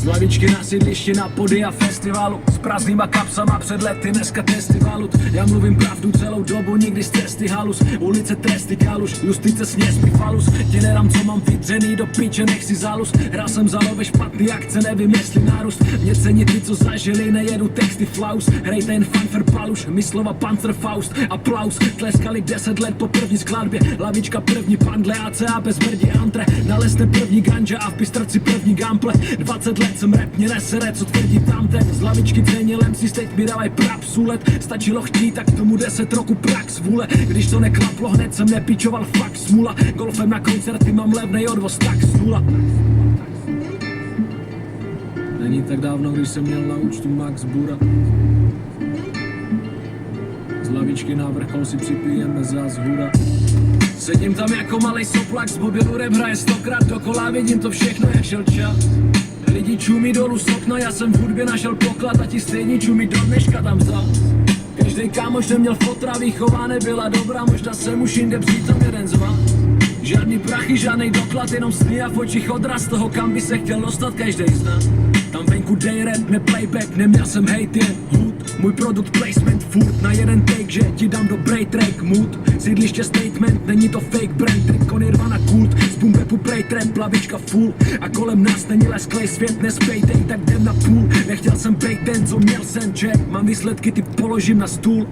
Z lavičky na sídlišti na pody a festivalu, s prázdnýma kapsama před lety, dneska testy valut. Já mluvím pravdu celou dobu, nikdy z cesty halus. Ulice tresty kaluš, justice sněz mi falus. Tě nedám, co mám vytřený do piče, nech si zalus. Hrál jsem za nové špatný akce, nevím jestli nárůst. Mě cení ty, co zažili, nejedu texty flaus. Hrej ten fanfer paluš, my slova Panzerfaust. Aplaus, tleskali 10 let po první skladbě. Lavička první pandle, ACA bez mrdí antre. Nalezte první ganja a v Bystrci první gample. 20 let jsem rap, mě nesere, co tvrdí tamten. Z lavičky cenilem si teď mi dávaj prapsulet. Stačilo chtít, tak tomu 10 roku prax vůle. Když to neklaplo, hned jsem nepičoval, fakt smula. Golfem na koncerty mám levnej odvoz, tak z nula. Není tak dávno, když jsem měl na účtu Max Bura. Z lavičky na vrchol si připijeme zas hura. Sedím tam jako malej soplak, z mobilu rap hraje 100krát dokola, vidím to všechno, jak šel čas. Lidi čumí dolů z okna, já jsem v hudbě našel poklad a ti stejně čumí do dneška tam vzal. Každej kámoš neměl fotra, výchová nebyla dobrá, možná jsem už jinde přitom jeden z vás. Žádný prachy, žádnej doklad, jenom sny a v očích odraz toho, kam by se chtěl dostat každej z nás. Tam venku day rap, ne playback, neměl jsem hate, jen hud. Můj produkt placement furt na jeden take, že ti dám dobrý track mood. Sídliště statement, není to fake brand, triko Nirvana kult. Z boom bapu pray trap, lavička full. A kolem nás není lesklej svět, nespejtej, tak jdem na půl. Nechtěl jsem bejt ten, co měl jsem, check. Mám výsledky, ty položím na stůl.